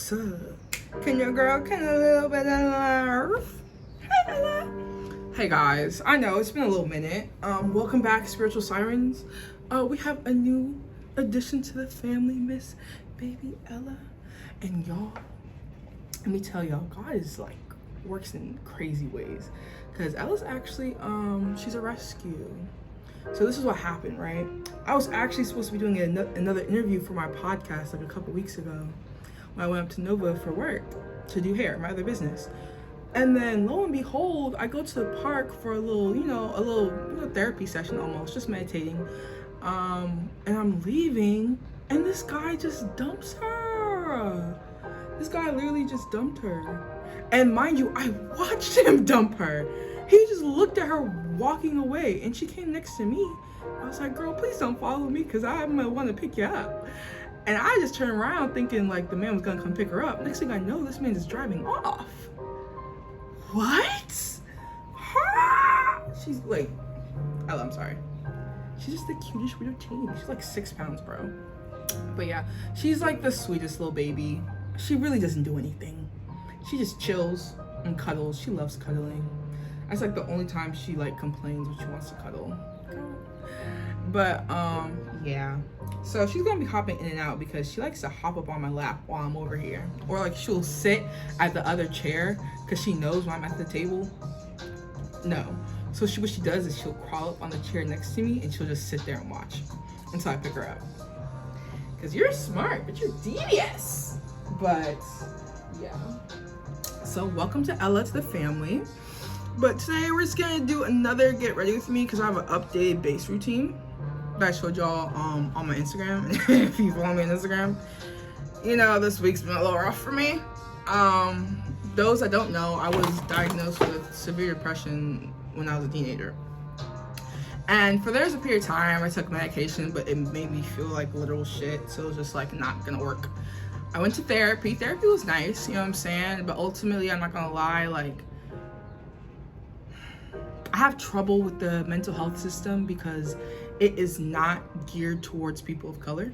What's up? Can your girl get a little bit of love? Hey, Ella. Hey guys, I know it's been a little minute. Welcome back, Spiritual Sirens. We have a new addition to the family, Miss Baby Ella. And y'all, let me tell y'all, God is like works in crazy ways. Cause Ella's actually, she's a rescue. So this is what happened, right? I was actually supposed to be doing another interview for my podcast like a couple weeks ago when I went up to Nova for work to do hair, my other business. And then lo and behold, I go to the park for a little therapy session almost, just meditating. And I'm leaving and this guy just dumps her. This guy literally just dumped her. And mind you, I watched him dump her. He just looked at her walking away and she came next to me. I was like, girl, please don't follow me because I might want to pick you up. And I just turned around thinking like the man was gonna come pick her up. Next thing I know, this man is driving off. What? She's like, Ella, I'm sorry. She's just the cutest little teen. She's like 6 pounds, bro. But yeah, she's like the sweetest little baby. She really doesn't do anything. She just chills and cuddles. She loves cuddling. That's like the only time she like complains when she wants to cuddle. But yeah. So she's gonna be hopping in and out because she likes to hop up on my lap while I'm over here. Or like she'll sit at the other chair because she knows when I'm at the table. No. So what she does is she'll crawl up on the chair next to me and she'll just sit there and watch until I pick her up. Because you're smart, but you're devious. But yeah. So welcome to Ella to the family. But today we're just gonna do another get ready with me because I have an updated base routine that I showed y'all on my Instagram. If you follow me on Instagram, you know this week's been a little rough for me. Those that don't know, I was diagnosed with severe depression when I was a teenager. And for there's a period of time I took medication, but it made me feel like literal shit. So it was just like not gonna work. I went to therapy. Therapy was nice, you know what I'm saying? But ultimately, I'm not gonna lie, like I have trouble with the mental health system because it is not geared towards people of color.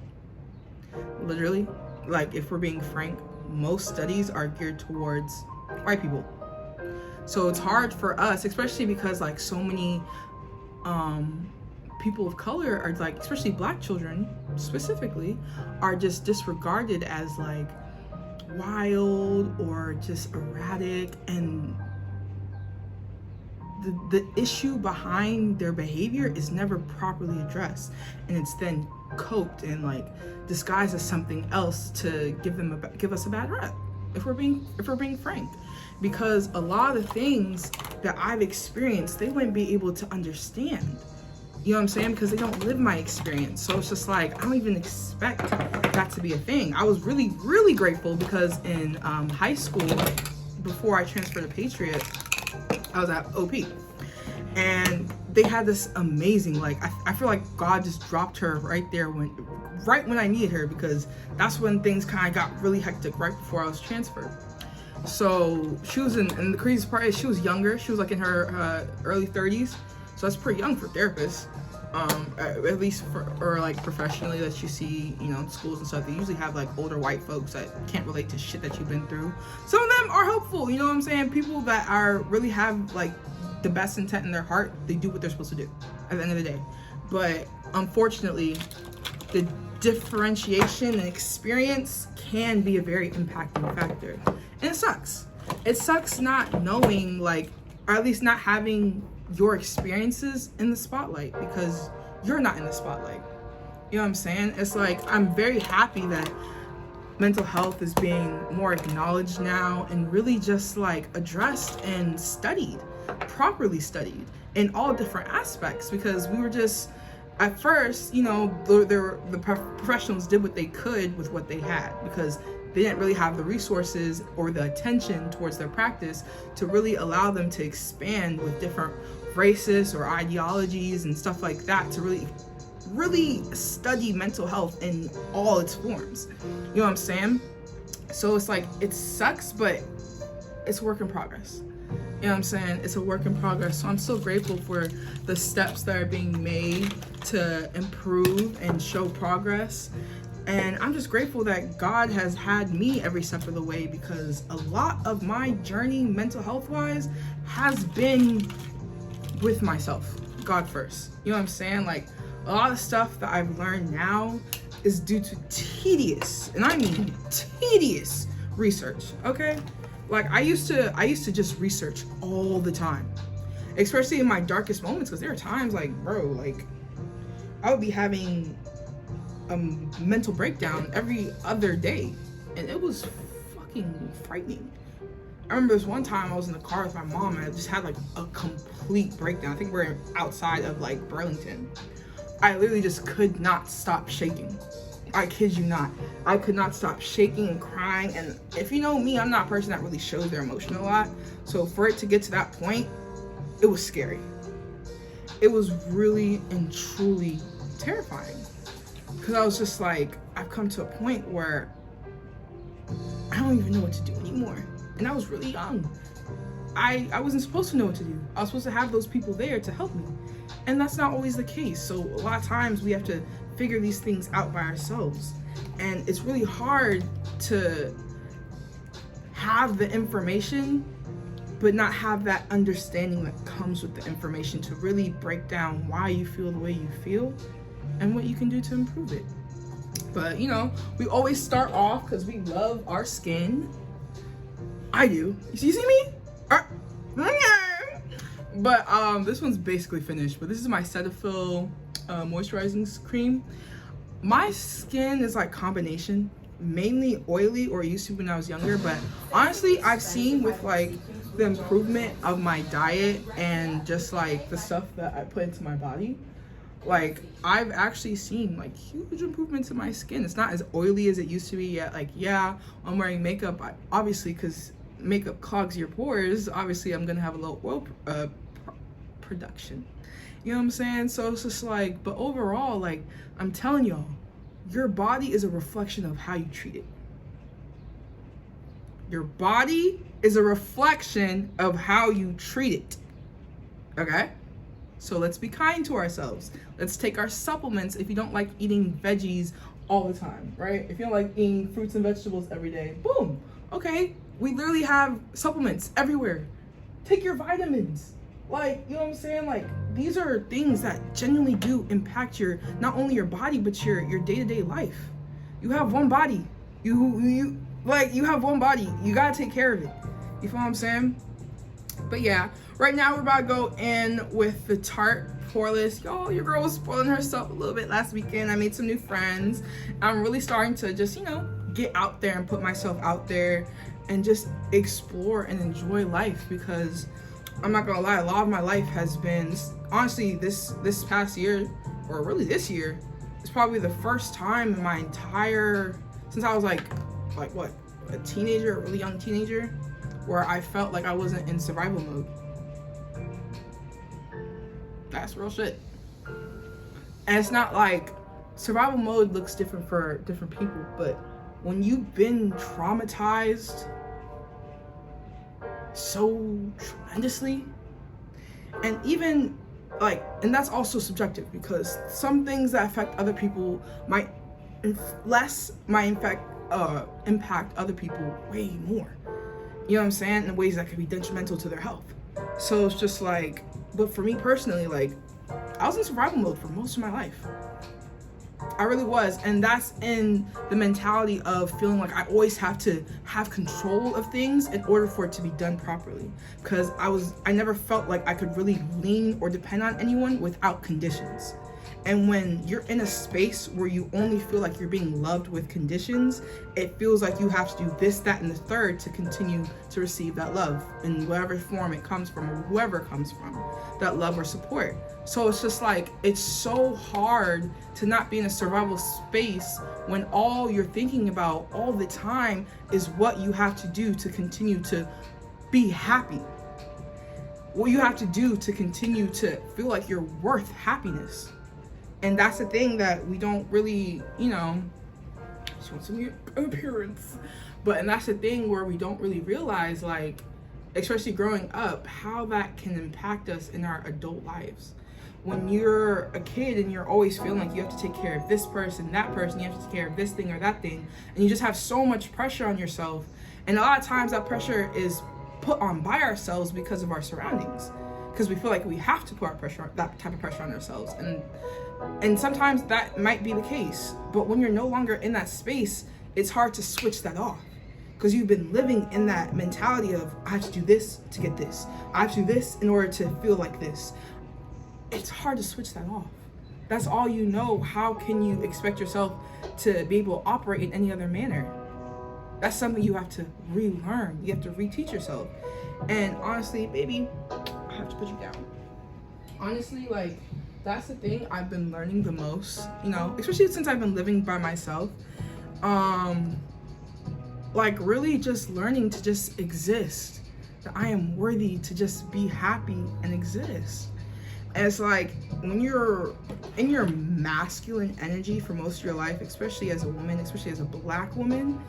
Literally, like if we're being frank, most studies are geared towards white people. So it's hard for us, especially because like so many people of color are like, especially black children specifically, are just disregarded as like wild or just erratic, and the issue behind their behavior is never properly addressed, and it's then coped and like disguised as something else to give us a bad rep, if we're being frank. Because a lot of the things that I've experienced, they wouldn't be able to understand. You know what I'm saying? Because they don't live my experience. So it's just like, I don't even expect that to be a thing. I was really, really grateful because in high school, before I transferred to Patriot, I was at OP. And they had this amazing, like, I feel like God just dropped her right there right when I needed her, because that's when things kind of got really hectic right before I was transferred. So she was and the craziest part is she was younger. She was like in her early 30s. So that's pretty young for therapists. At least or like professionally that you see, you know, in schools and stuff. They usually have like older white folks that can't relate to shit that you've been through. Some of them are helpful, you know what I'm saying? People that are really have like the best intent in their heart, they do what they're supposed to do at the end of the day. But unfortunately, the differentiation and experience can be a very impacting factor. And it sucks. It sucks not knowing, like, or at least not having your experiences in the spotlight, because you're not in the spotlight. You know what I'm saying? It's like, I'm very happy that mental health is being more acknowledged now and really just like addressed and studied, properly studied in all different aspects, because we were just, at first, you know, the professionals did what they could with what they had, because they didn't really have the resources or the attention towards their practice to really allow them to expand with different races or ideologies and stuff like that, to really study mental health in all its forms. You know what I'm saying? So it's like, it sucks, but it's a work in progress. You know what I'm saying? It's a work in progress. So I'm so grateful for the steps that are being made to improve and show progress. And I'm just grateful that God has had me every step of the way, because a lot of my journey, mental health wise, has been with myself, God first. You know what I'm saying? Like, a lot of stuff that I've learned now is due to tedious, and I mean tedious research, okay? Like, I used to just research all the time, especially in my darkest moments, because there are times like, bro, like, I would be having a mental breakdown every other day, and it was fucking frightening. I remember this one time I was in the car with my mom, and I just had like a complete breakdown. I think we're outside of like Burlington. I literally just could not stop shaking. I kid you not. I could not stop shaking and crying. And if you know me, I'm not a person that really shows their emotion a lot. So for it to get to that point, it was scary. It was really and truly terrifying. Because I was just like, I've come to a point where I don't even know what to do anymore. And I was really young. I wasn't supposed to know what to do. I was supposed to have those people there to help me. And that's not always the case. So a lot of times we have to figure these things out by ourselves. And it's really hard to have the information, but not have that understanding that comes with the information to really break down why you feel the way you feel and what you can do to improve it. But you know, we always start off because we love our skin. I do. You see me? But this one's basically finished. But this is my Cetaphil moisturizing cream. My skin is like combination, mainly oily, or it used to be when I was younger. But honestly, I've seen with like the improvement of my diet and just like the stuff that I put into my body, like I've actually seen like huge improvements in my skin. It's not as oily as it used to be yet. Like, yeah, I'm wearing makeup, obviously, because makeup clogs your pores. Obviously, I'm gonna have a low oil production. You know what I'm saying? So it's just like, but overall, like I'm telling y'all, your body is a reflection of how you treat it. Your body is a reflection of how you treat it. Okay? So let's be kind to ourselves. Let's take our supplements if you don't like eating veggies all the time, right? If you don't like eating fruits and vegetables every day, boom. Okay, we literally have supplements everywhere. Take your vitamins. Like, you know what I'm saying? Like, these are things that genuinely do impact your, not only your body, but your day-to-day life. You have one body. You have one body. You gotta take care of it. You feel what I'm saying? But yeah, right now we're about to go in with the Tarte Poreless. Y'all, your girl was spoiling herself a little bit last weekend. I made some new friends. I'm really starting to just, you know, get out there and put myself out there and just explore and enjoy life, because I'm not gonna lie, a lot of my life has been, honestly, this past year, or really this year, is probably the first time in my entire, since I was like what, a teenager, a really young teenager, where I felt like I wasn't in survival mode. That's real shit. And it's not like, survival mode looks different for different people, but when you've been traumatized so tremendously, and even like, and that's also subjective, because some things that affect other people might impact other people way more. You know what I'm saying? In ways that could be detrimental to their health. So it's just like, but for me personally, like, I was in survival mode for most of my life. I really was. And that's in the mentality of feeling like I always have to have control of things in order for it to be done properly. Because I never felt like I could really lean or depend on anyone without conditions. And when you're in a space where you only feel like you're being loved with conditions, it feels like you have to do this, that, and the third to continue to receive that love in whatever form it comes from, or whoever comes from, that love or support. So it's just like, it's so hard to not be in a survival space when all you're thinking about all the time is what you have to do to continue to be happy. What you have to do to continue to feel like you're worth happiness. And that's the thing that we don't really, you know, just want some appearance. And that's the thing where we don't really realize, like, especially growing up, how that can impact us in our adult lives. when you're a kid and you're always feeling like you have to take care of this person, that person, you have to take care of this thing or that thing, and you just have so much pressure on yourself. And a lot of times that pressure is put on by ourselves because of our surroundings, because we feel like we have to put that type of pressure on ourselves. And sometimes that might be the case, but when you're no longer in that space, it's hard to switch that off, because you've been living in that mentality of, I have to do this to get this, I have to do this in order to feel like this. It's hard to switch that off. That's all you know. How can you expect yourself to be able to operate in any other manner? That's something you have to relearn. You have to reteach yourself. And honestly, baby, I have to put you down. Honestly, like, that's the thing I've been learning the most, you know, especially since I've been living by myself. Like, really just learning to just exist. That I am worthy to just be happy and exist. And it's like, when you're in your masculine energy for most of your life, especially as a woman, especially as a Black woman,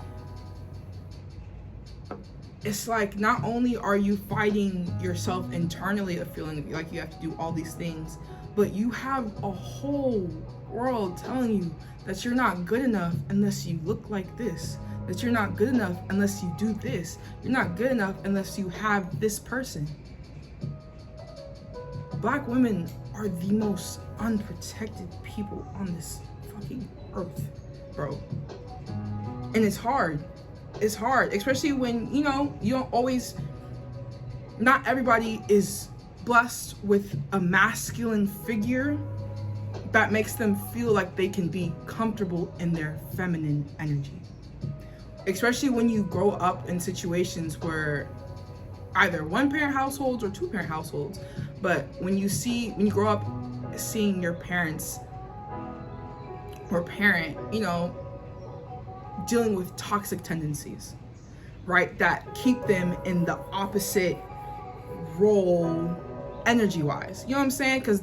it's like, not only are you fighting yourself internally of feeling like you have to do all these things, but you have a whole world telling you that you're not good enough unless you look like this, that you're not good enough unless you do this, you're not good enough unless you have this person. Black women are the most unprotected people on this fucking earth, bro. And it's hard. It's hard, especially when, you know, you don't always, not everybody is blessed with a masculine figure that makes them feel like they can be comfortable in their feminine energy. Especially when you grow up in situations where either one-parent households or two-parent households, but when you grow up seeing your parents or parent, you know, dealing with toxic tendencies, right, that keep them in the opposite role energy-wise, you know what I'm saying? Because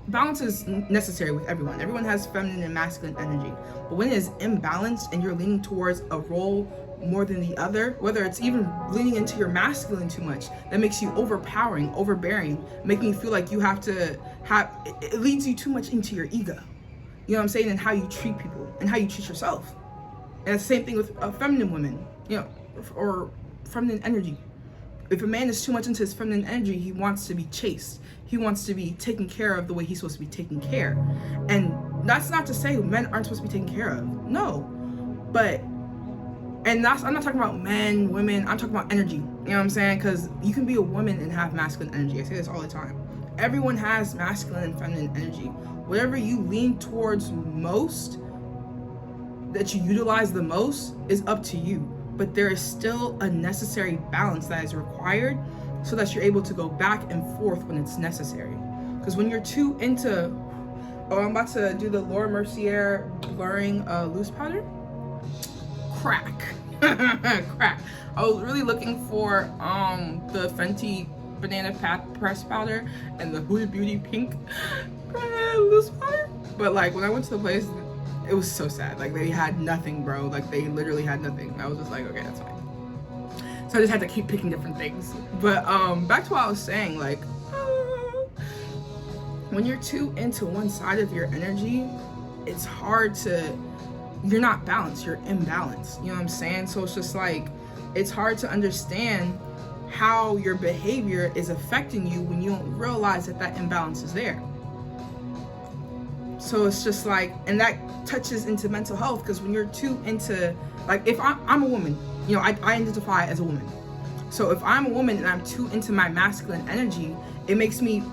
balance is necessary with everyone. Everyone has feminine and masculine energy, but when it is imbalanced and you're leaning towards a role more than the other, whether it's even leaning into your masculine too much, that makes you overpowering, overbearing, making you feel like you have to have, it leads you too much into your ego, you know what I'm saying, and how you treat people and how you treat yourself. And it's the same thing with feminine women, you know, or feminine energy. If a man is too much into his feminine energy, he wants to be chased. He wants to be taken care of the way he's supposed to be taken care. And that's not to say men aren't supposed to be taken care of. No. But, and that's, I'm not talking about men, women, I'm talking about energy. You know what I'm saying? Because you can be a woman and have masculine energy. I say this all the time. Everyone has masculine and feminine energy. Whatever you lean towards most, that you utilize the most, is up to you. But there is still a necessary balance that is required so that you're able to go back and forth when it's necessary. Because when you're too into, oh, I'm about to do the Laura Mercier blurring loose powder. Crack. Crack. I was really looking for the Fenty Banana Press powder and the Huda Beauty pink loose powder. But like when I went to the place, it was so sad. Like they had nothing, bro. Like they literally had nothing. I was just like, okay, that's fine. So I just had to keep picking different things. But back to what I was saying, like when you're too into one side of your energy, it's hard to, you're not balanced, you're imbalanced. You know what I'm saying? So it's just like, it's hard to understand how your behavior is affecting you when you don't realize that that imbalance is there. So it's just like, and that touches into mental health, because when you're too into, like if I'm a woman, you know, I identify as a woman. So if I'm a woman and I'm too into my masculine energy, it makes me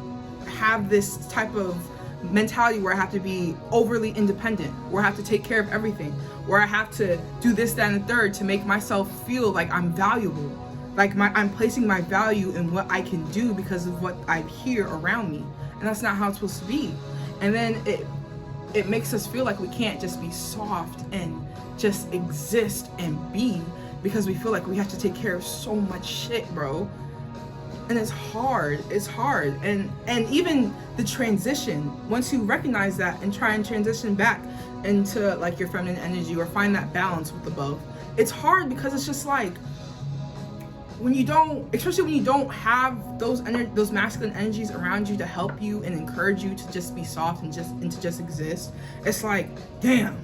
have this type of mentality where I have to be overly independent, where I have to take care of everything, where I have to do this, that, and the third to make myself feel like I'm valuable. Like I'm placing my value in what I can do because of what I hear around me. And that's not how it's supposed to be. And then it makes us feel like we can't just be soft and just exist and be, because we feel like we have to take care of so much shit, bro. And it's hard. And even the transition, once you recognize that and try and transition back into like your feminine energy or find that balance with the both, it's hard because it's just like, when you don't, especially when you don't have those masculine energies around you to help you and encourage you to just be soft and to just exist, it's like, damn,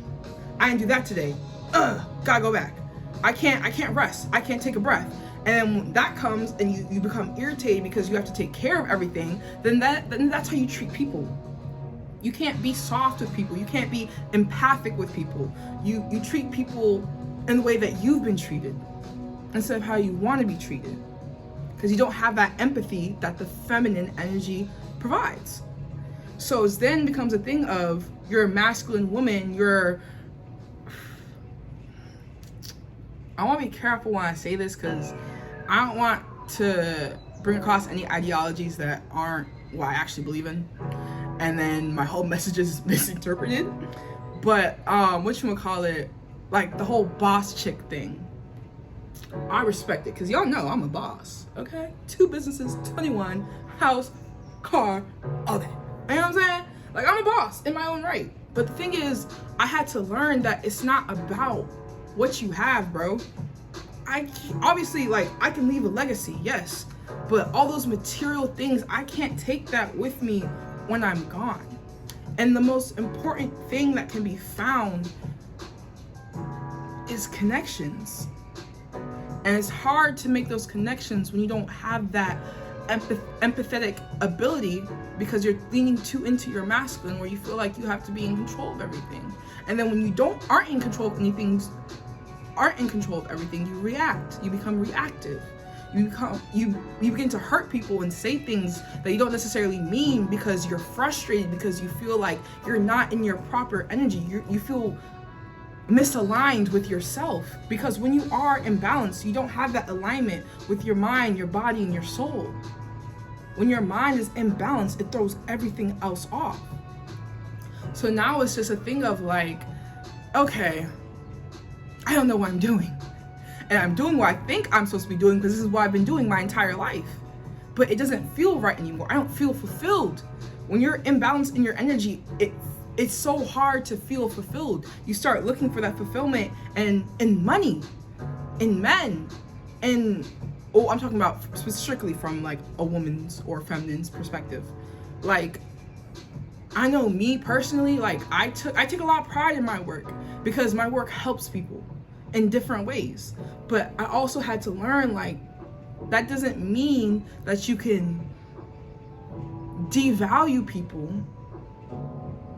I didn't do that today. Gotta go back. I can't rest. I can't take a breath. And then when that comes and you become irritated because you have to take care of everything, then that's how you treat people. You can't be soft with people. You can't be empathic with people. You treat people in the way that you've been treated instead of how you want to be treated, because you don't have that empathy that the feminine energy provides. So it then becomes a thing of, you're a masculine woman, I want to be careful when I say this, because I don't want to bring across any ideologies that aren't what I actually believe in, and then my whole message is misinterpreted. But whatchamacallit, like the whole boss chick thing, I respect it, because y'all know I'm a boss, okay? 2 businesses, 21, house, car, all that. You know what I'm saying? Like, I'm a boss in my own right. But the thing is, I had to learn that it's not about what you have, bro. Obviously, like, I can leave a legacy, yes, but all those material things, I can't take that with me when I'm gone. And the most important thing that can be found is connections. And it's hard to make those connections when you don't have that empathetic ability, because you're leaning too into your masculine, where you feel like you have to be in control of everything. And then when you aren't in control of everything, you react. You become reactive. You begin to hurt people and say things that you don't necessarily mean, because you're frustrated, because you feel like you're not in your proper energy. You feel misaligned with yourself, because when you are imbalanced, you don't have that alignment with your mind, your body, and your soul. When your mind is imbalanced, it throws everything else off. So now it's just a thing of like, okay, I don't know what I'm doing, and I'm doing what I think I'm supposed to be doing, because this is what I've been doing my entire life, but it doesn't feel right anymore. I don't feel fulfilled. When you're imbalanced in your energy, it's so hard to feel fulfilled. You start looking for that fulfillment in money, in men, and I'm talking about strictly from like a woman's or feminine's perspective. Like, I know me personally, like I take a lot of pride in my work, because my work helps people in different ways. But I also had to learn, like, that doesn't mean that you can devalue people.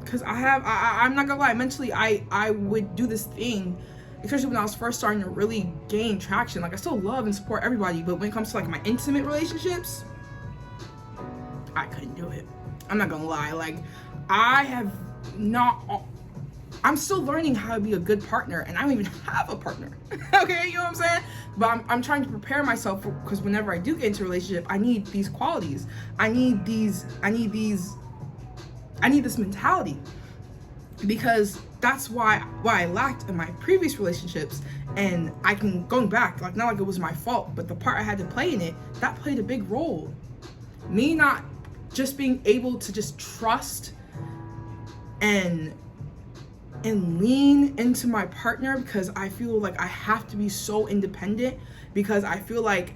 Because I'm not gonna lie, mentally I would do this thing, especially when I was first starting to really gain traction. Like, I still love and support everybody, but when it comes to like my intimate relationships, I couldn't do it. I'm not gonna lie, like, I'm still learning how to be a good partner, and I don't even have a partner. Okay, you know what I'm saying? But I'm trying to prepare myself, because whenever I do get into a relationship, I need these qualities. I need this mentality, because that's why I lacked in my previous relationships. And going back, like, not like it was my fault, but the part I had to play in it, that played a big role. Me not just being able to just trust and lean into my partner, because I feel like I have to be so independent, because I feel like,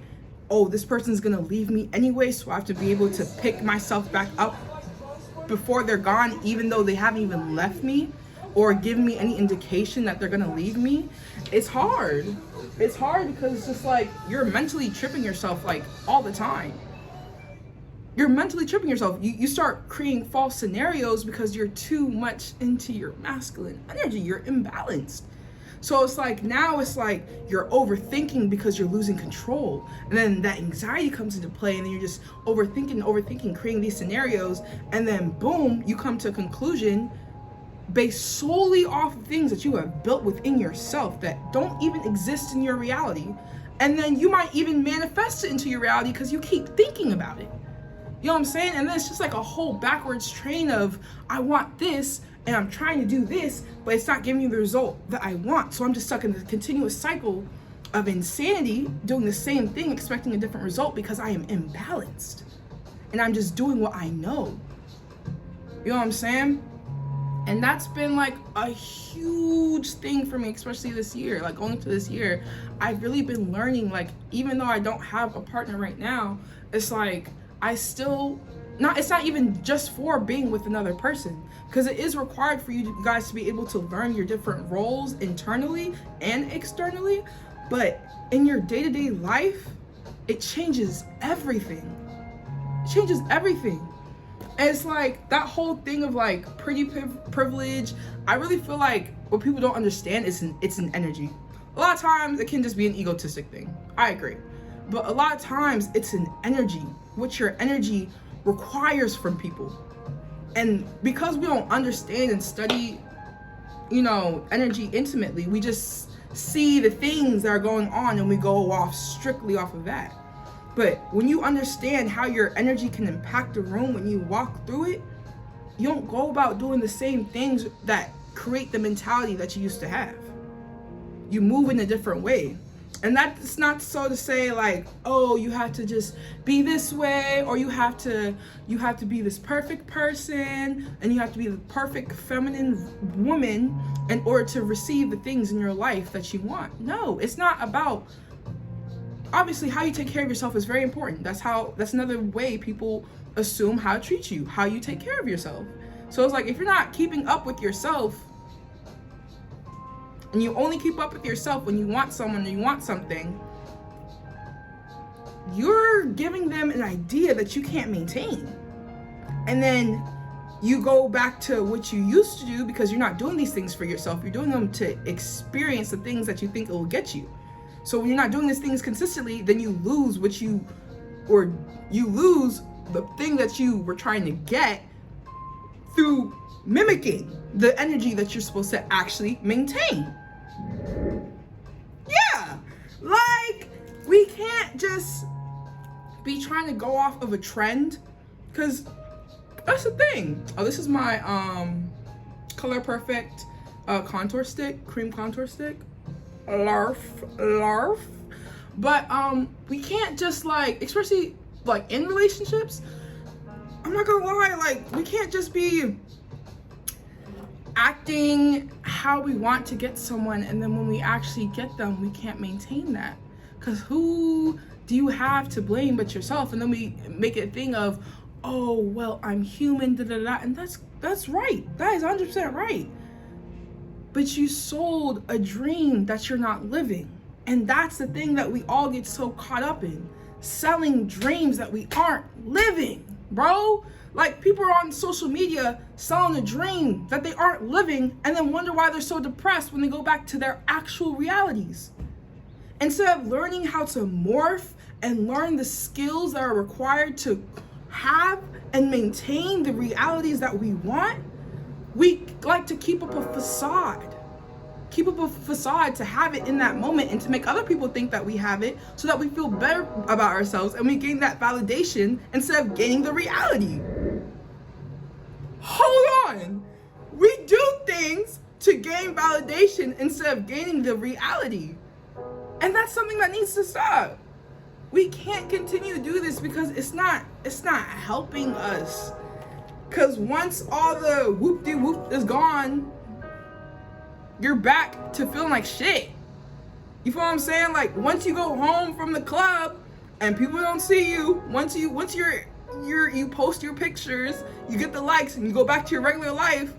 oh, this person's gonna leave me anyway, so I have to be able to pick myself back up before they're gone, even though they haven't even left me or given me any indication that they're gonna leave me. It's hard. It's hard, because it's just like, you're mentally tripping yourself like all the time. You're mentally tripping yourself. You start creating false scenarios because you're too much into your masculine energy. You're imbalanced. So it's like, now it's like you're overthinking because you're losing control. And then that anxiety comes into play, and then you're just overthinking, creating these scenarios. And then boom, you come to a conclusion based solely off of things that you have built within yourself that don't even exist in your reality. And then you might even manifest it into your reality because you keep thinking about it. You know what I'm saying? And then it's just like a whole backwards train of, I want this, and I'm trying to do this, but it's not giving me the result that I want. So I'm just stuck in this continuous cycle of insanity, doing the same thing, expecting a different result, because I am imbalanced. And I'm just doing what I know. You know what I'm saying? And that's been like a huge thing for me, especially this year. Like going into this year, I've really been learning, like, even though I don't have a partner right now, it's like it's not even just for being with another person, because it is required for you guys to be able to learn your different roles internally and externally. But in your day-to-day life, it changes everything. It changes everything. And it's like that whole thing of like pretty privilege. I really feel like what people don't understand is it's an energy. A lot of times it can just be an egotistic thing. I agree. But a lot of times it's an energy, what your energy requires from people. And because we don't understand and study, energy intimately, we just see the things that are going on and we go off strictly off of that. But when you understand how your energy can impact a room when you walk through it, you don't go about doing the same things that create the mentality that you used to have. You move in a different way. And that's not so to say like, oh, you have to just be this way, or you have to be this perfect person, and you have to be the perfect feminine woman in order to receive the things in your life that you want. No, it's not about. Obviously, how you take care of yourself is very important. That's another way people assume how to treat you, how you take care of yourself. So it's like, if you're not keeping up with yourself, and you only keep up with yourself when you want someone or you want something, you're giving them an idea that you can't maintain. And then you go back to what you used to do because you're not doing these things for yourself. You're doing them to experience the things that you think it will get you. So when you're not doing these things consistently, then you lose you lose the thing that you were trying to get through mimicking the energy that you're supposed to actually maintain. Yeah, like we can't just be trying to go off of a trend, because that's the thing. Oh, this is my Color Perfect contour stick, cream contour stick. Larf. But we can't just like, especially like in relationships, I'm not gonna lie, like we can't just be acting how we want to get someone, and then when we actually get them, we can't maintain that. Because who do you have to blame but yourself? And then we make it a thing of, oh, well, I'm human, and that's right. That is 100% right. But you sold a dream that you're not living. And that's the thing that we all get so caught up in. Selling dreams that we aren't living, bro. Like, people are on social media selling a dream that they aren't living, and then wonder why they're so depressed when they go back to their actual realities. Instead of learning how to morph and learn the skills that are required to have and maintain the realities that we want, we like to keep up a facade. Keep up a facade to have it in that moment and to make other people think that we have it, so that we feel better about ourselves and we gain that validation instead of gaining the reality. Hold on. We do things to gain validation instead of gaining the reality. And that's something that needs to stop. We can't continue to do this because it's not helping us. Because once all the whoop-de-whoop is gone, you're back to feeling like shit. You feel what I'm saying? Like, once you go home from the club and people don't see you, once you post your pictures, you get the likes, and you go back to your regular life,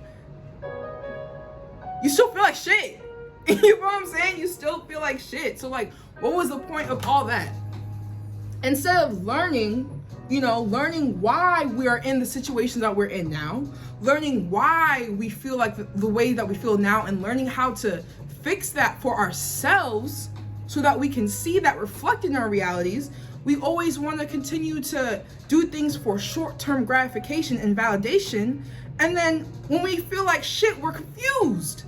you still feel like shit. You know what I'm saying? You still feel like shit. So like, what was the point of all that? Instead of learning why we are in the situations that we're in now, learning why we feel like the way that we feel now, and learning how to fix that for ourselves so that we can see that reflected in our realities, we always want to continue to do things for short-term gratification and validation. And then when we feel like shit, we're confused.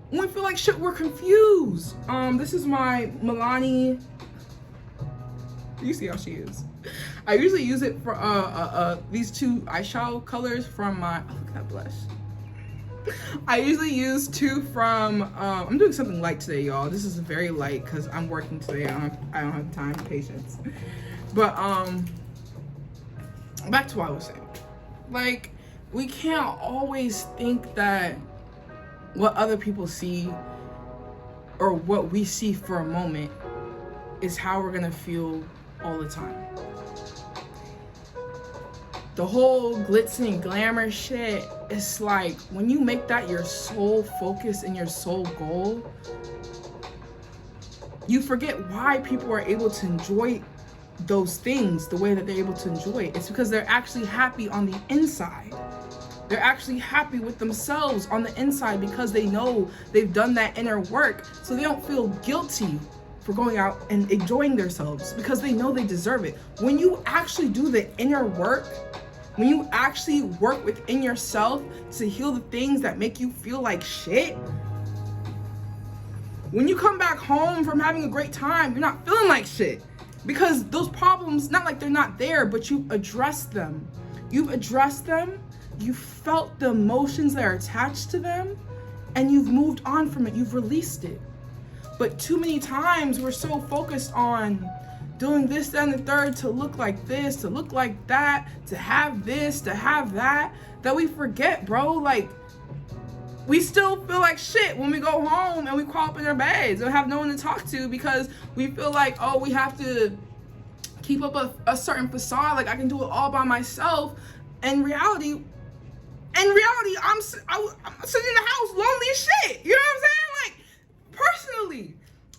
When we feel like shit, we're confused. This is my Milani. You see how she is. I usually use it for these two eyeshadow colors from my, oh, look at that blush. I usually use two from, I'm doing something light today, y'all. This is very light because I'm working today. I don't have time, patience. But back to what I was saying. Like, we can't always think that what other people see or what we see for a moment is how we're gonna feel all the time. The whole glitz and glamour shit, it's like when you make that your sole focus and your sole goal, you forget why people are able to enjoy those things the way that they're able to enjoy it. It's because they're actually happy on the inside. They're actually happy with themselves on the inside because they know they've done that inner work, so they don't feel guilty for going out and enjoying themselves because they know they deserve it. When you actually do the inner work, when you actually work within yourself to heal the things that make you feel like shit, when you come back home from having a great time, you're not feeling like shit because those problems, not like they're not there, but you've addressed them. You've addressed them, you felt the emotions that are attached to them, and you've moved on from it, you've released it. But too many times we're so focused on doing this, that, and the third to look like this, to look like that, to have this, to have that, that we forget, bro. Like, we still feel like shit when we go home and we crawl up in our beds and have no one to talk to because we feel like, oh, we have to keep up a certain facade, like I can do it all by myself. In reality, I'm sitting in the house lonely as shit. You know what I'm saying? Like, personally.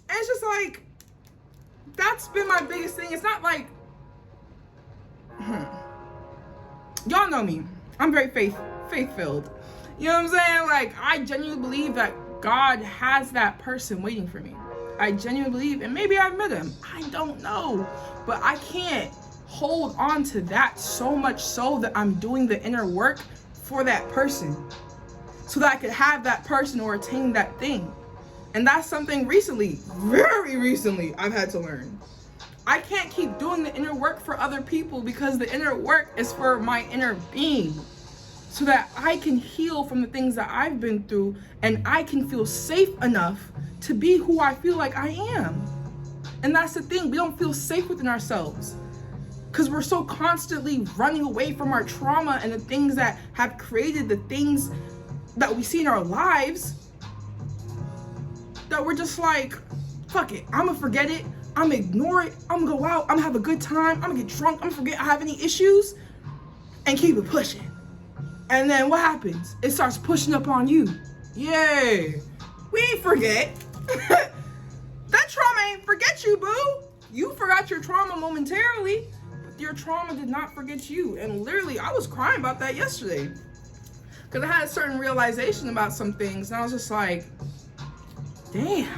And it's just like, that's been my biggest thing. It's not like, y'all know me. I'm very faith-filled. You know what I'm saying? Like, I genuinely believe that God has that person waiting for me. I genuinely believe, and maybe I've met him. I don't know. But I can't hold on to that so much so that I'm doing the inner work for that person so that I could have that person or attain that thing. And that's something recently, very recently, I've had to learn. I can't keep doing the inner work for other people because the inner work is for my inner being so that I can heal from the things that I've been through and I can feel safe enough to be who I feel like I am. And that's the thing, we don't feel safe within ourselves because we're so constantly running away from our trauma and the things that have created the things that we see in our lives, that we're just like, fuck it, I'm gonna forget it, I'm gonna ignore it, I'm gonna go out, I'm gonna have a good time, I'm gonna get drunk, I'm gonna forget I have any issues, and keep it pushing. And then what happens? It starts pushing up on you. Yay! We ain't forget. That trauma ain't forget you, boo. You forgot your trauma momentarily, but your trauma did not forget you. And literally, I was crying about that yesterday because I had a certain realization about some things, and I was just like, damn.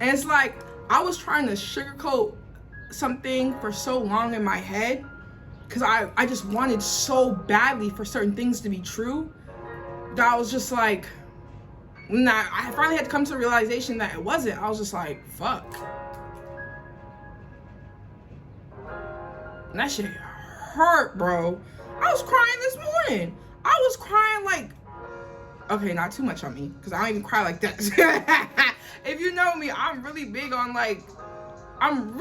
And it's like I was trying to sugarcoat something for so long in my head because I just wanted so badly for certain things to be true that I was just like, when I finally had to come to the realization that it wasn't, I was just like, fuck. And that shit hurt, bro. I was crying this morning. I was crying like, okay, not too much on me, because I don't even cry like that. If you know me, I'm really big on like, I'm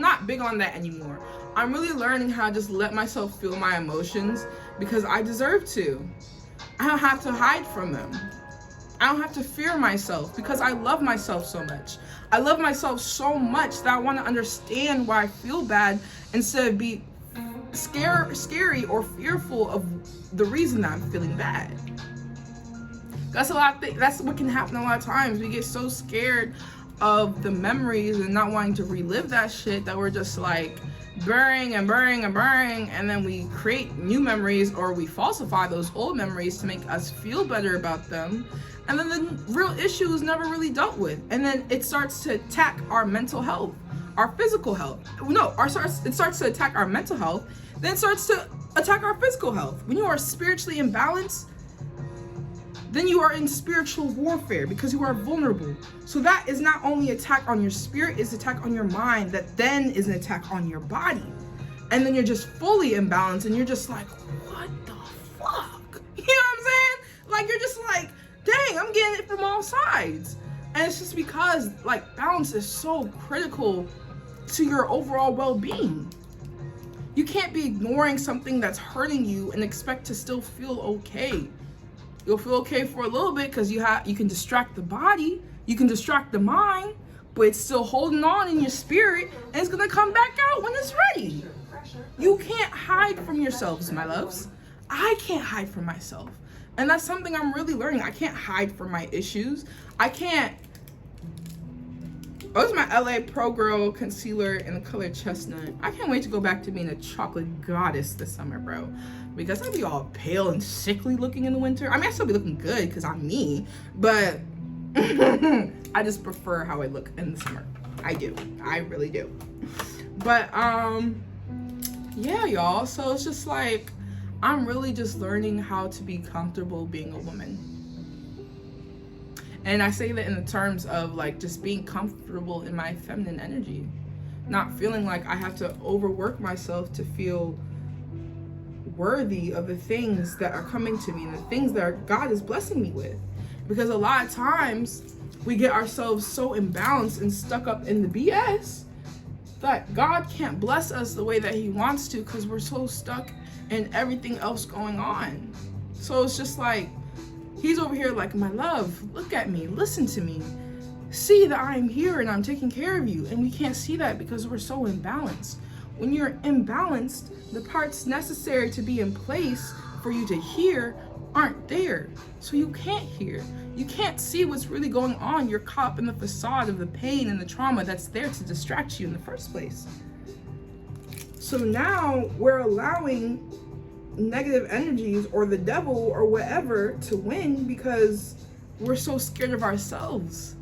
not big on that anymore. I'm really learning how to just let myself feel my emotions because I deserve to. I don't have to hide from them. I don't have to fear myself because I love myself so much. I love myself so much that I want to understand why I feel bad instead of be scary or fearful of the reason that I'm feeling bad. That's what can happen a lot of times. We get so scared of the memories and not wanting to relive that shit that we're just like burying, and then we create new memories or we falsify those old memories to make us feel better about them. And then the real issue is never really dealt with. And then it starts to attack our mental health, our physical health. It starts to attack our mental health, then it starts to attack our physical health. When you are spiritually imbalanced, then you are in spiritual warfare because you are vulnerable. So that is not only attack on your spirit, it's attack on your mind that then is an attack on your body. And then you're just fully imbalanced and you're just like, what the fuck? You know what I'm saying? Like, you're just like, dang, I'm getting it from all sides. And it's just because like balance is so critical to your overall well-being. You can't be ignoring something that's hurting you and expect to still feel okay. You'll feel okay for a little bit because you can distract the body, you can distract the mind, but it's still holding on in your spirit, and it's gonna come back out when it's ready. You can't hide from yourselves, my loves. I can't hide from myself. And that's something I'm really learning. I can't hide from my issues. I can't. Oh, this is my LA Pro Girl concealer in the color chestnut. I can't wait to go back to being a chocolate goddess this summer, bro. Because I'll be all pale and sickly looking in the winter. I mean, I still be looking good because I'm me, but I just prefer how I look in the summer. I do. I really do. But, yeah, y'all. So it's just like, I'm really just learning how to be comfortable being a woman. And I say that in the terms of like just being comfortable in my feminine energy. Not feeling like I have to overwork myself to feel worthy of the things that are coming to me and the things that God is blessing me with. Because a lot of times we get ourselves so imbalanced and stuck up in the BS that God can't bless us the way that he wants to because we're so stuck in everything else going on. So it's just like, he's over here like, my love, look at me, listen to me. See that I'm here and I'm taking care of you. And we can't see that because we're so imbalanced. When you're imbalanced, the parts necessary to be in place for you to hear aren't there. So you can't hear. You can't see what's really going on. You're caught up in the facade of the pain and the trauma that's there to distract you in the first place. So now we're allowing negative energies or the devil or whatever to win because we're so scared of ourselves.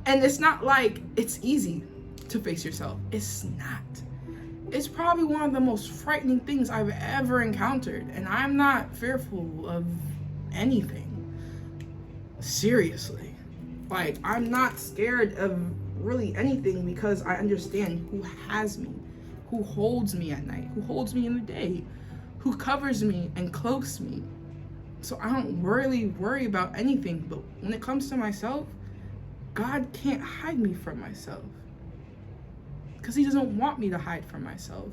And it's not like it's easy to face yourself. It's not. It's probably one of the most frightening things I've ever encountered, and I'm not fearful of anything. Seriously. Like, I'm not scared of really anything because I understand who has me, who holds me at night, who holds me in the day, who covers me and cloaks me. So I don't really worry about anything. But when it comes to myself, God can't hide me from myself. Because he doesn't want me to hide from myself.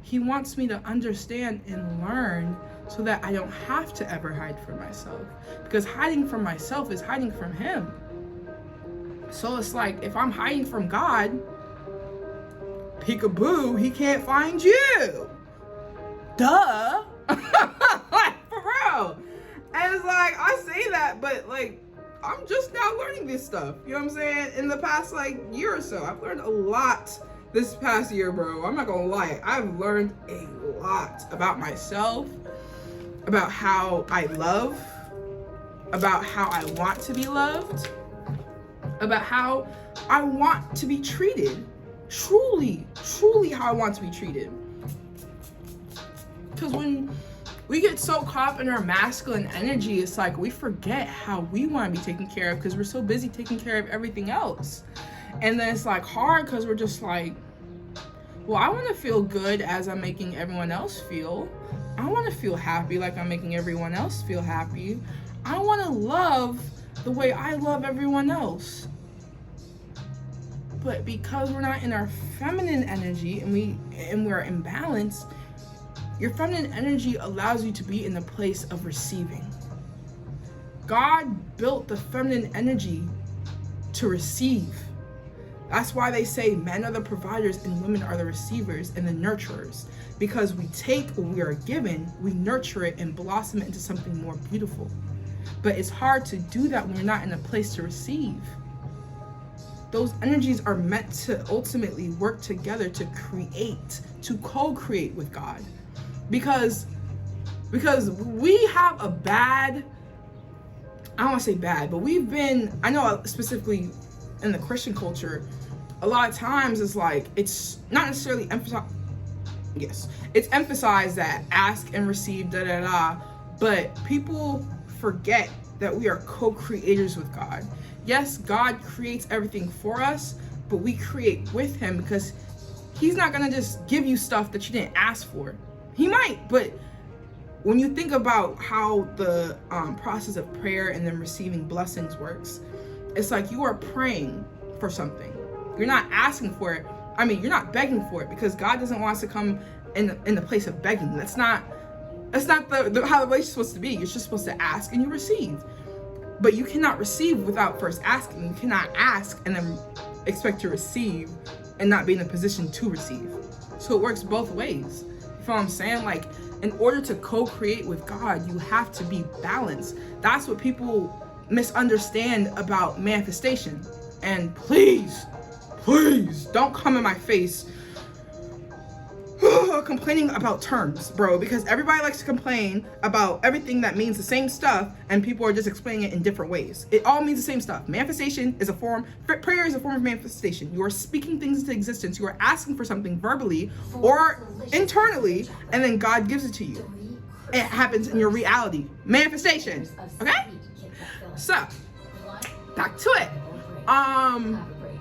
He wants me to understand and learn so that I don't have to ever hide from myself. Because hiding from myself is hiding from him. So it's like, if I'm hiding from God, peekaboo, he can't find you. Duh. Like, for real. And it's like, I say that, but like, I'm just now learning this stuff. You know what I'm saying? In the past like year or so, I've learned a lot this past year, bro. I'm not gonna lie. I've learned a lot about myself, about how I love, about how I want to be loved, about how I want to be treated. Truly how I want to be treated. Because when we get so caught up in our masculine energy, it's like we forget how we want to be taken care of because we're so busy taking care of everything else. And then it's like hard because we're just like, well, I want to feel good as I'm making everyone else feel. I want to feel happy like I'm making everyone else feel happy. I want to love the way I love everyone else. But because we're not in our feminine energy and we're imbalanced, your feminine energy allows you to be in the place of receiving. God built the feminine energy to receive. That's why they say men are the providers and women are the receivers and the nurturers. Because we take what we are given, we nurture it and blossom it into something more beautiful. But it's hard to do that when you're not in a place to receive. Those energies are meant to ultimately work together to create, to co-create with God. Because we have a bad, I don't want to say bad, but I know specifically in the Christian culture, a lot of times it's like, it's not necessarily emphasized, yes, it's emphasized that ask and receive, but people forget that we are co-creators with God. Yes, God creates everything for us, but we create with him because he's not gonna just give you stuff that you didn't ask for. He might, but when you think about how the process of prayer and then receiving blessings works, it's like you are praying for something. You're not asking for it. I mean, you're not begging for it because God doesn't want us to come in the place of begging. That's not the how the relationship's supposed to be. You're just supposed to ask and you receive. But you cannot receive without first asking. You cannot ask and then expect to receive and not be in a position to receive. So it works both ways. You feel what I'm saying? Like, in order to co-create with God, you have to be balanced. That's what people misunderstand about manifestation. And please don't come in my face complaining about terms, bro, because everybody likes to complain about everything that means the same stuff, and people are just explaining it in different ways. It all means the same stuff. Manifestation is a form, prayer is a form of manifestation. You are speaking things into existence. You are asking for something verbally or internally, and then God gives it to you. It happens in your reality. Manifestation. Okay? So, back to it.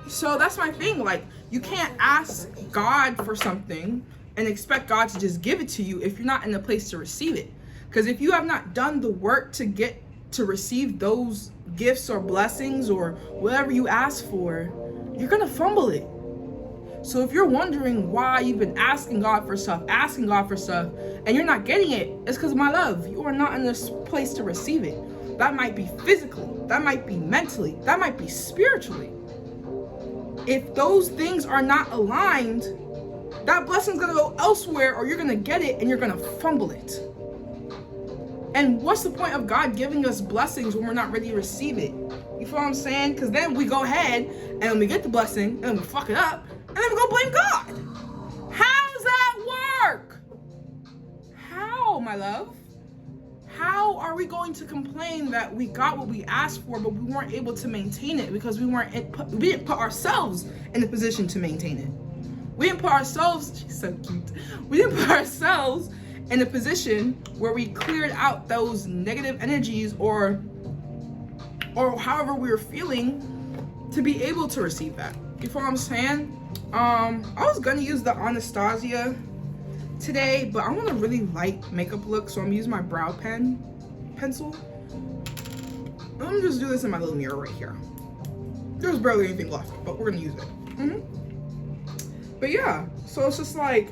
So that's my thing. Like, you can't ask God for something and expect God to just give it to you if you're not in a place to receive it. Because if you have not done the work to get to receive those gifts or blessings or whatever you ask for, you're gonna fumble it. So if you're wondering why you've been asking God for stuff, and you're not getting it, it's because, my love, you are not in this place to receive it. That might be physically, that might be mentally, that might be spiritually. If those things are not aligned, that blessing's gonna go elsewhere, or you're gonna get it and you're gonna fumble it. And what's the point of God giving us blessings when we're not ready to receive it? You feel what I'm saying? Because then we go ahead and then we get the blessing and then we fuck it up and then we go blame God. How does that work? How, my love? How are we going to complain that we got what we asked for, but we weren't able to maintain it because we didn't put ourselves in the position to maintain it? We didn't put ourselves, she's so cute. We didn't put ourselves in a position where we cleared out those negative energies or however we were feeling to be able to receive that. You feel what I'm saying? I was gonna use the Anastasia today, but I want a really light makeup look, so I'm using my brow pencil. Let me just do this in my little mirror right here. There's barely anything left, but we're gonna use it. But yeah, so it's just like,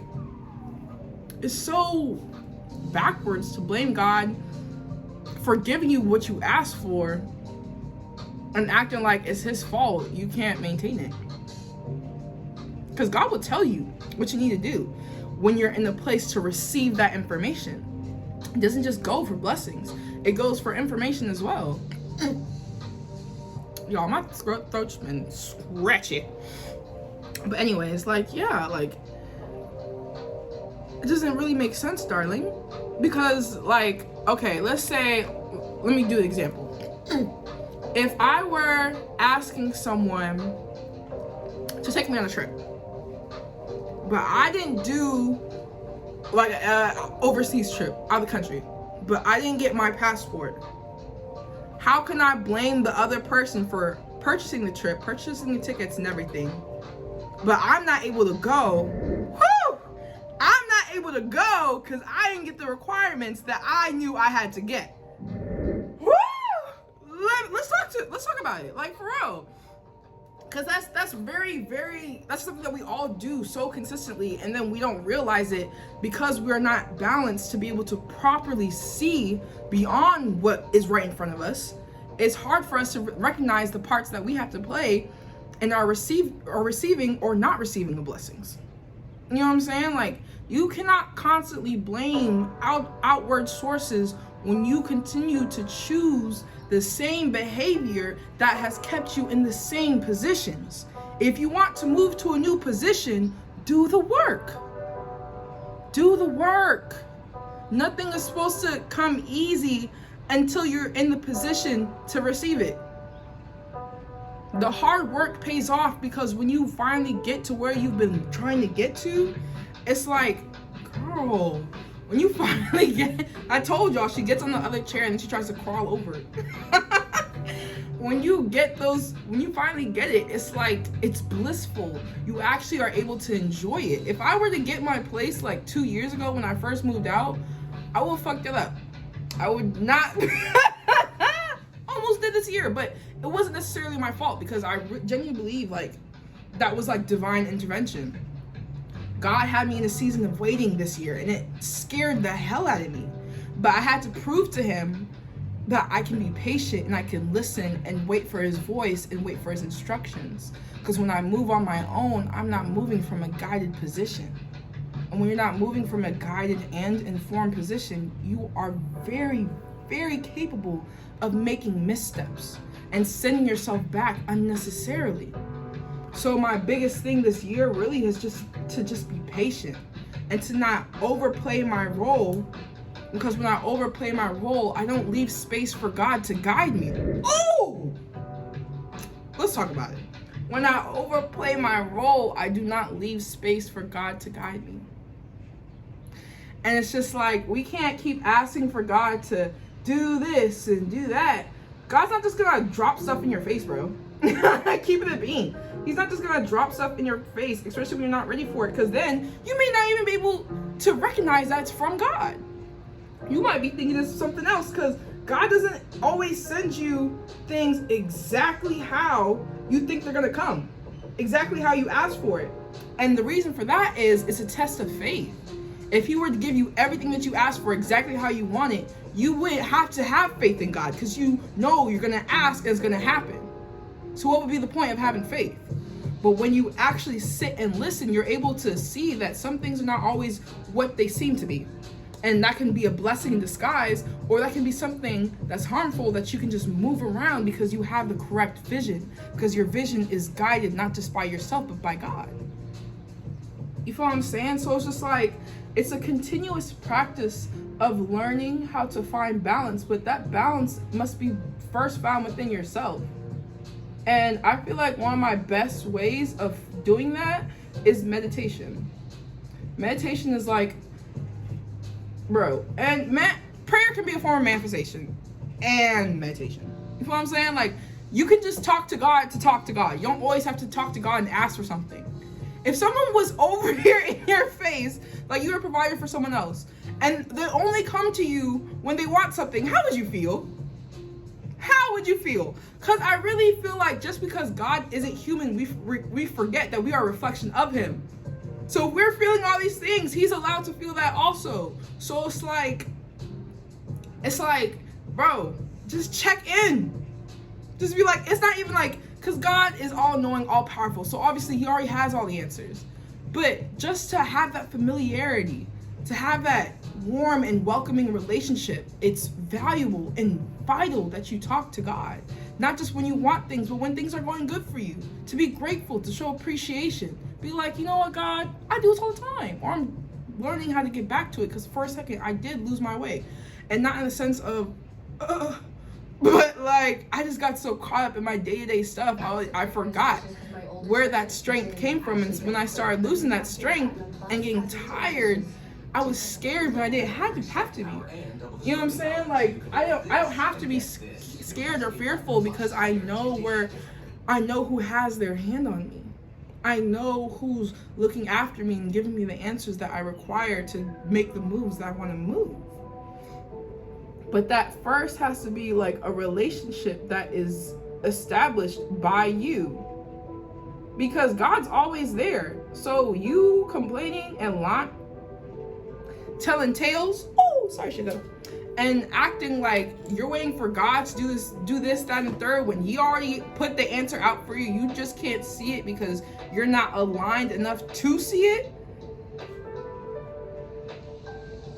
it's so backwards to blame God for giving you what you asked for and acting like it's his fault you can't maintain it. Because God will tell you what you need to do when you're in a place to receive that information. It doesn't just go for blessings, it goes for information as well. Y'all, my throat's been scratchy. But anyways, like, yeah, like, it doesn't really make sense, darling. Because, like, okay, let's say, let me do an example. If I were asking someone to take me on a trip, but I didn't do, like, an overseas trip out of the country, but I didn't get my passport, how can I blame the other person for purchasing the trip, purchasing the tickets and everything, but I'm not able to go? Whew! I'm not able to go because I didn't get the requirements that I knew I had to get. Woo! Let's talk about it, like, for real. Because that's something that we all do so consistently, and then we don't realize it because we're not balanced to be able to properly see beyond what is right in front of us. It's hard for us to recognize the parts that we have to play in our receiving or not receiving the blessings. You know what I'm saying? Like, you cannot constantly blame outward sources when you continue to choose the same behavior that has kept you in the same positions. If you want to move to a new position, do the work. Do the work. Nothing is supposed to come easy until you're in the position to receive it. The hard work pays off, because when you finally get to where you've been trying to get to, it's like, girl, when you finally get, I told y'all, she gets on the other chair and she tries to crawl over it. When you finally get it, it's like, it's blissful. You actually are able to enjoy it. If I were to get my place like 2 years ago when I first moved out, I would have fucked it up. I would not. Almost did this year, but it wasn't necessarily my fault, because I genuinely believe like that was like divine intervention. God had me in a season of waiting this year, and it scared the hell out of me. But I had to prove to him that I can be patient and I can listen and wait for his voice and wait for his instructions. Because when I move on my own, I'm not moving from a guided position. And when you're not moving from a guided and informed position, you are very, very capable of making missteps and sending yourself back unnecessarily. So my biggest thing this year really is just to be patient and to not overplay my role. Because when I overplay my role, I don't leave space for God to guide me. Oh! Let's talk about it. When I overplay my role, I do not leave space for God to guide me. And it's just like, we can't keep asking for God to do this and do that. God's not just gonna drop stuff in your face, bro. Keep it a bean. He's not just gonna drop stuff in your face, especially when you're not ready for it, because then you may not even be able to recognize that's from God. You might be thinking it's something else, because God doesn't always send you things exactly how you think they're gonna come, exactly how you ask for it. And the reason for that is it's a test of faith. If he were to give you everything that you asked for exactly how you want it, you wouldn't have to have faith in God, because you know you're gonna ask and it's gonna happen. So what would be the point of having faith? But when you actually sit and listen, you're able to see that some things are not always what they seem to be. And that can be a blessing in disguise, or that can be something that's harmful that you can just move around because you have the correct vision, because your vision is guided not just by yourself, but by God. You feel what I'm saying? So it's just like, it's a continuous practice of learning how to find balance, but that balance must be first found within yourself. And I feel like one of my best ways of doing that is meditation. Meditation is like, bro, and prayer can be a form of manifestation and meditation. You know what I'm saying? Like, you can just talk to God to talk to God. You don't always have to talk to God and ask for something. If someone was over here in your face, like you were providing for someone else, and they only come to you when they want something, how would you feel? How would you feel? Because I really feel like just because God isn't human, we forget that we are a reflection of him. So if we're feeling all these things, he's allowed to feel that also. So it's like, bro, just check in. Just be like, it's not even like, because God is all knowing, all powerful. So obviously he already has all the answers. But just to have that familiarity, to have that warm and welcoming relationship, it's valuable and vital that you talk to God. Not just when you want things, but when things are going good for you. To be grateful, to show appreciation. Be like, you know what, God, I do this all the time. Or I'm learning how to get back to it, because for a second I did lose my way. And not in the sense of, but like, I just got so caught up in my day-to-day stuff, I forgot where that strength came from. And when I started losing that strength and getting tired, I was scared, but I didn't have to be. You know what I'm saying? Like, I don't have to be scared or fearful, because I know who has their hand on me. I know who's looking after me and giving me the answers that I require to make the moves that I want to move. But that first has to be like a relationship that is established by you, because God's always there. So you complaining and telling tales, and acting like you're waiting for God to do this, that, and third, when he already put the answer out for you. You just can't see it because you're not aligned enough to see it.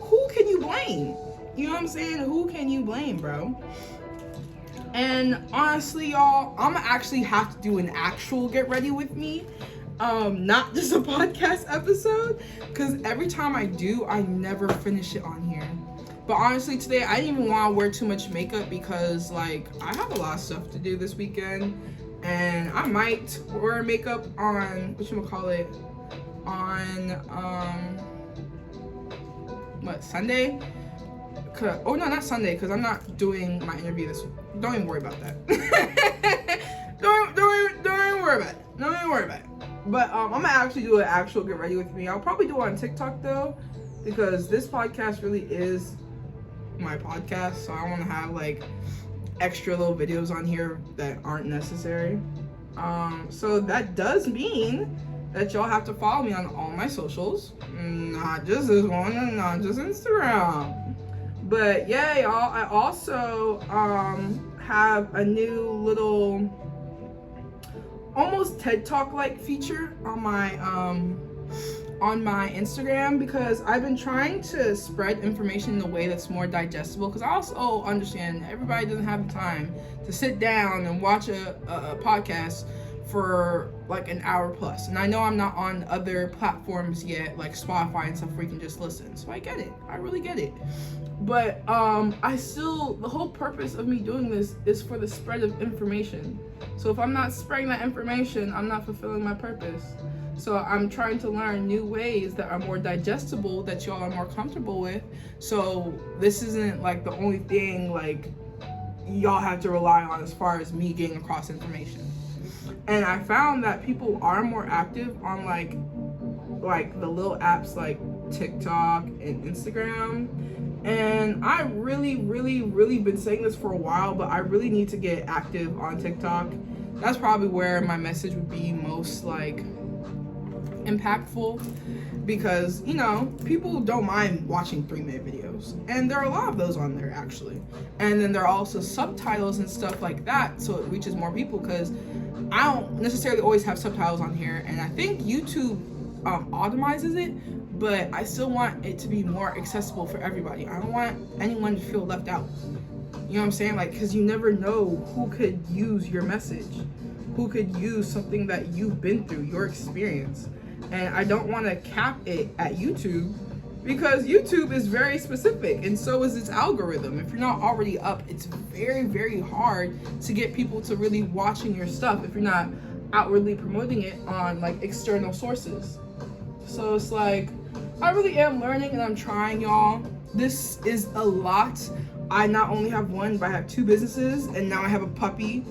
Who can you blame? You know what I'm saying? Who can you blame, bro? And honestly, y'all, I'm gonna actually have to do an actual get ready with me, not just a podcast episode, because every time I do, I never finish it on here. But honestly, today I didn't even want to wear too much makeup, because like, I have a lot of stuff to do this weekend, and I might wear makeup on Sunday. Oh no, not Sunday, because I'm not doing my interview this week. Don't even worry about that. don't even worry about it. Don't even worry about it. But I'm gonna actually do an actual get ready with me. I'll probably do it on TikTok though, because this podcast really is my podcast. So I want to have like extra little videos on here that aren't necessary. So that does mean that y'all have to follow me on all my socials, not just this one and not just Instagram. But yeah, y'all, I also have a new little almost TED Talk like feature on my Instagram, because I've been trying to spread information in a way that's more digestible, because I also understand everybody doesn't have the time to sit down and watch a podcast for like an hour plus. And I know I'm not on other platforms yet, like Spotify and stuff, where you can just listen. So I get it. I really get it. But the whole purpose of me doing this is for the spread of information. So if I'm not spreading that information, I'm not fulfilling my purpose. So I'm trying to learn new ways that are more digestible, that y'all are more comfortable with. So this isn't like the only thing like y'all have to rely on as far as me getting across information. And I found that people are more active on like the little apps like TikTok and Instagram. And I really been saying this for a while, but I really need to get active on TikTok. That's probably where my message would be most like impactful, because you know, people don't mind watching 3-minute videos, and there are a lot of those on there actually. And then there are also subtitles and stuff like that, so it reaches more people, because I don't necessarily always have subtitles on here, and I think YouTube automizes it, but I still want it to be more accessible for everybody. I don't want anyone to feel left out. You know what I'm saying? Like, because you never know who could use your message, who could use something that you've been through, your experience. And I don't want to cap it at YouTube, because YouTube is very specific, and so is its algorithm. If you're not already up, it's very hard to get people to really watching your stuff if you're not outwardly promoting it on like external sources. So it's like, I really am learning and I'm trying, y'all. This is a lot. I not only have one, but I have 2 businesses, and now I have a puppy.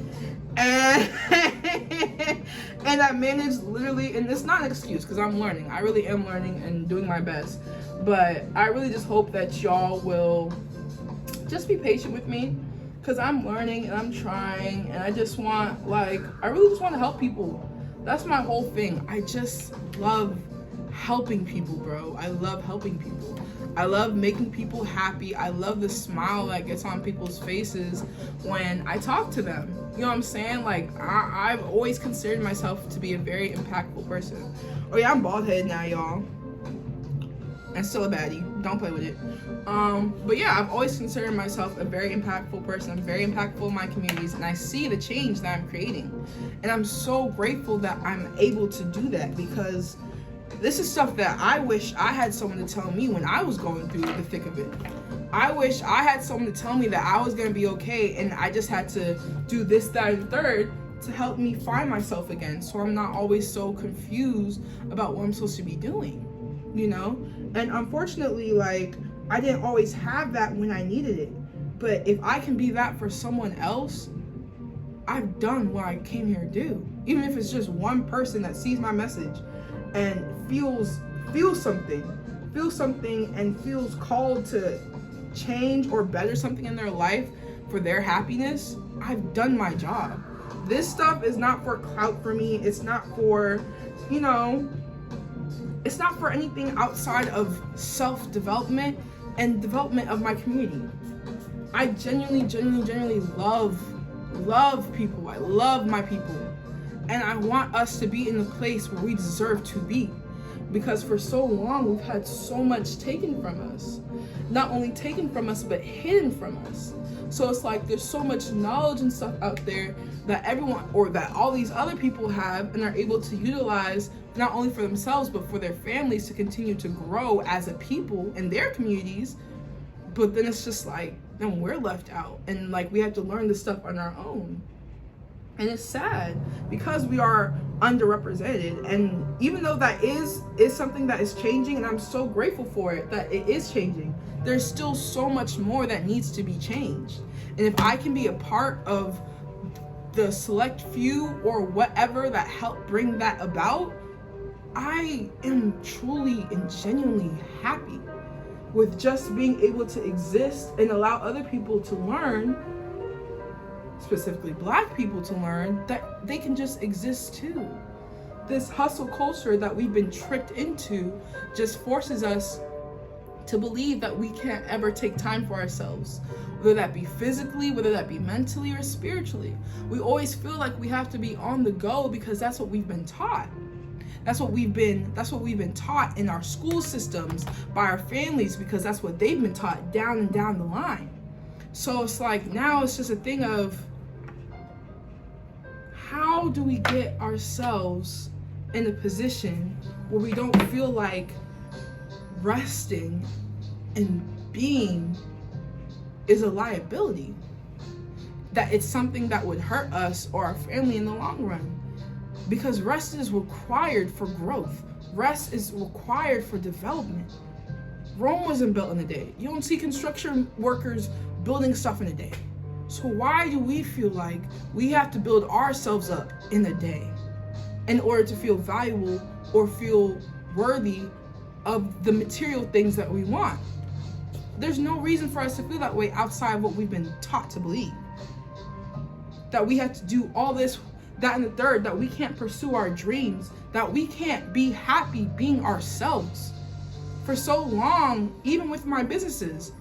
And and I managed literally, and it's not an excuse because I'm learning. I really am learning and doing my best. But I really just hope that y'all will just be patient with me, because I'm learning and I'm trying, and I just want, like, I really just want to help people. That's my whole thing. I just love helping people, bro. I love helping people. I love making people happy. I love the smile that gets on people's faces when I talk to them. You know what I'm saying? Like, I've always considered myself to be a very impactful person. Oh yeah, I'm bald headed now, y'all. And still a baddie. Don't play with it. But yeah, I've always considered myself a very impactful person. I'm very impactful in my communities, and I see the change that I'm creating. And I'm so grateful that I'm able to do that, because this is stuff that I wish I had someone to tell me when I was going through the thick of it. I wish I had someone to tell me that I was going to be okay, and I just had to do this, that, and third to help me find myself again, so I'm not always so confused about what I'm supposed to be doing, you know? And unfortunately, like, I didn't always have that when I needed it. But if I can be that for someone else, I've done what I came here to do. Even if it's just one person that sees my message and feels something and feels called to change or better something in their life for their happiness, I've done my job. This stuff is not for clout for me. It's not for, you know, it's not for anything outside of self-development and development of my community. I genuinely love people. I love my people. And I want us to be in the place where we deserve to be. Because for so long, we've had so much taken from us. Not only taken from us, but hidden from us. So it's like there's so much knowledge and stuff out there that everyone, or that all these other people have and are able to utilize, not only for themselves, but for their families to continue to grow as a people in their communities. But then it's just like, then we're left out. And like, we have to learn this stuff on our own. And it's sad because we are underrepresented. And even though that is something that is changing, and I'm so grateful for it, that it is changing, there's still so much more that needs to be changed. And if I can be a part of the select few or whatever that help bring that about, I am truly and genuinely happy with just being able to exist and allow other people to learn, specifically Black people to learn, that they can just exist too. this hustle culture that we've been tricked into just forces us to believe that we can't ever take time for ourselves, whether that be physically, whether that be mentally or spiritually. We always feel like we have to be on the go because that's what we've been taught. That's what we've been taught in our school systems, by our families, because that's what they've been taught down and down the line. So it's like now it's just a thing of, how do we get ourselves in a position where we don't feel like resting and being is a liability, that it's something that would hurt us or our family in the long run? Because rest is required for growth. Rest is required for development. Rome wasn't built in a day. You don't see construction workers building stuff in a day. So why do we feel like we have to build ourselves up in a day in order to feel valuable or feel worthy of the material things that we want? There's no reason for us to feel that way outside what we've been taught to believe. That we have to do all this, that, and the third, that we can't pursue our dreams, that we can't be happy being ourselves. For so long, even with my businesses,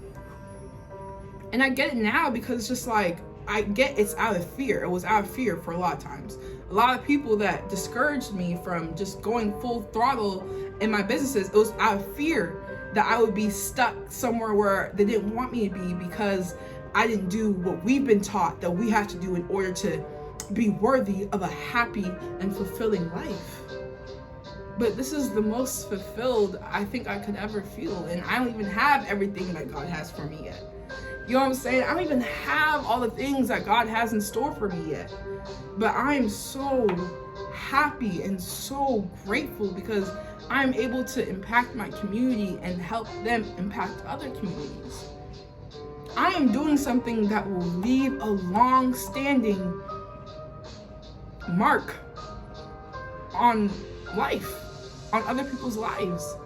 and I get it now because it's just like, I get it's out of fear. It was out of fear for a lot of times. A lot of people that discouraged me from just going full throttle in my businesses, it was out of fear that I would be stuck somewhere where they didn't want me to be, because I didn't do what we've been taught that we have to do in order to be worthy of a happy and fulfilling life. But this is the most fulfilled I think I could ever feel, and I don't even have everything that God has for me yet. You know what I'm saying? I don't even have all the things that God has in store for me yet. But I am so happy and so grateful because I'm able to impact my community and help them impact other communities. I am doing something that will leave a long-standing mark on life, on other people's lives.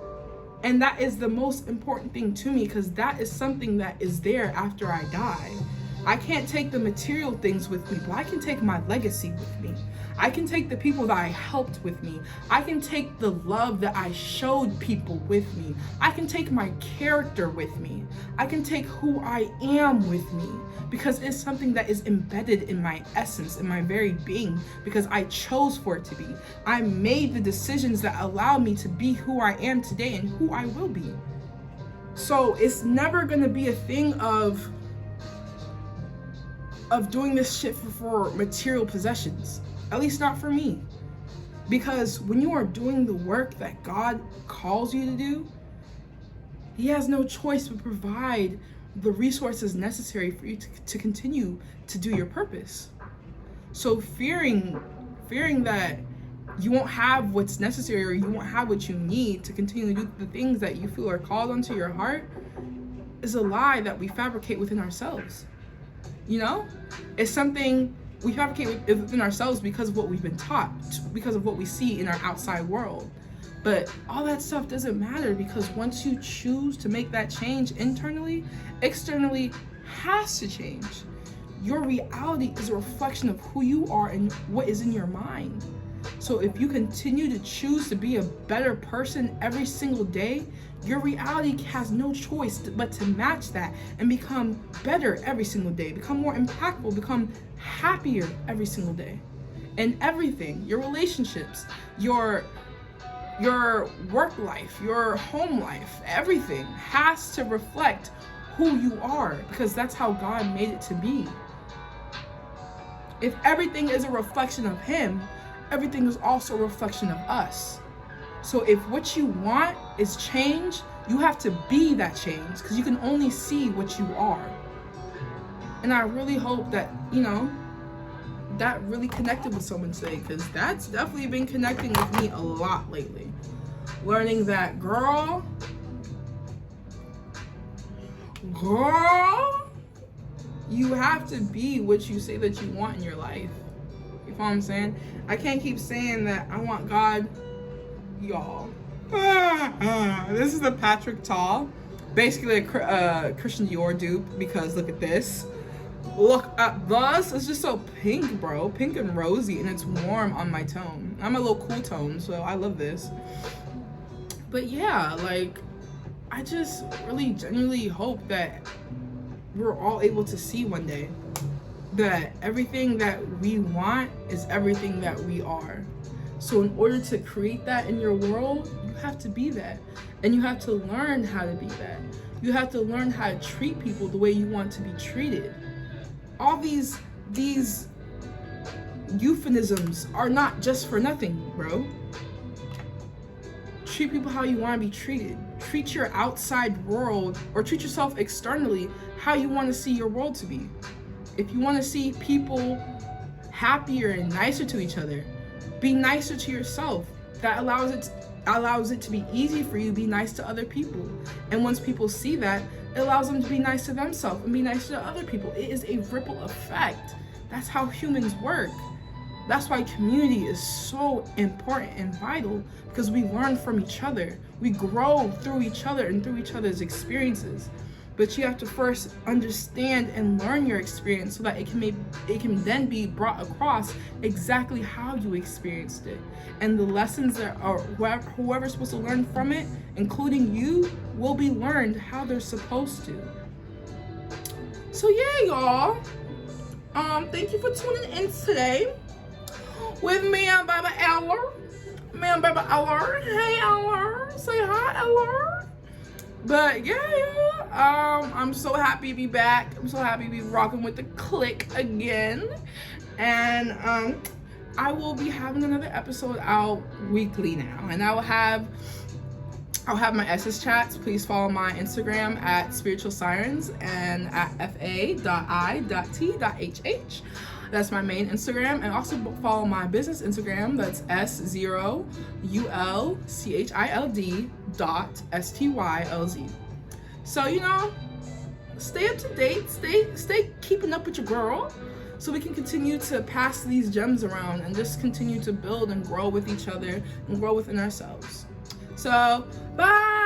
And that is the most important thing to me, because that is something that is there after I die. I can't take the material things with me, but I can take my legacy with me. I can take the people that I helped with me. I can take the love that I showed people with me. I can take my character with me. I can take who I am with me, because it's something that is embedded in my essence, in my very being, because I chose for it to be. I made the decisions that allow me to be who I am today and who I will be. So it's never gonna be a thing of doing this shit for material possessions. At least not for me. Because when you are doing the work that God calls you to do, He has no choice but provide the resources necessary for you to continue to do your purpose. So fearing that you won't have what's necessary, or you won't have what you need to continue to do the things that you feel are called onto your heart, is a lie that we fabricate within ourselves. You know? It's something we fabricate within ourselves because of what we've been taught, because of what we see in our outside world. But all that stuff doesn't matter, because once you choose to make that change internally, externally has to change. Your reality is a reflection of who you are and what is in your mind. So if you continue to choose to be a better person every single day, your reality has no choice but to match that and become better every single day, become more impactful, become happier every single day. And everything, your relationships, your work life, your home life, everything has to reflect who you are, because that's how God made it to be. If everything is a reflection of Him, everything is also a reflection of us. So if what you want is change, you have to be that change, because you can only see what you are. And I really hope that, that really connected with someone today, because that's definitely been connecting with me a lot lately. Learning that, girl, you have to be what you say that you want in your life. You know what I'm saying? I can't keep saying that I want God, y'all. This is the Patrick Tall, basically a Christian Dior dupe, because look at this. Look at this. It's just so pink, bro. Pink and rosy, and it's warm on my tone. I'm a little cool tone, so I love this. But yeah, like, I just really genuinely hope that we're all able to see one day that everything that we want is everything that we are. So in order to create that in your world, you have to be that. And you have to learn how to be that. You have to learn how to treat people the way you want to be treated. All these euphemisms are not just for nothing, bro. Treat people how you want to be treated. Treat your outside world, or treat yourself externally how you want to see your world to be. If you want to see people happier and nicer to each other, be nicer to yourself. That allows it to be easy for you to be nice to other people. And once people see that, it allows them to be nice to themselves and be nice to other people. It is a ripple effect. That's how humans work. That's why community is so important and vital, because we learn from each other. We grow through each other and through each other's experiences. But you have to first understand and learn your experience so that it can then be brought across exactly how you experienced it. And the lessons that are whoever's supposed to learn from it, including you, will be learned how they're supposed to. So yeah, y'all. Thank you for tuning in today with me and Baby Eller. Hey Eller. Say hi, Eller. But yeah, I'm so happy to be back. I'm so happy to be rocking with the clique again. And I will be having another episode out weekly now. And I'll have my SS chats. Please follow my Instagram at Spiritual Sirens and at fa.i.t.hh. That's my main Instagram. And also follow my business Instagram. That's S0ULCHILD.STYLZ. So, stay up to date. Stay keeping up with your girl, so we can continue to pass these gems around and just continue to build and grow with each other and grow within ourselves. So, bye.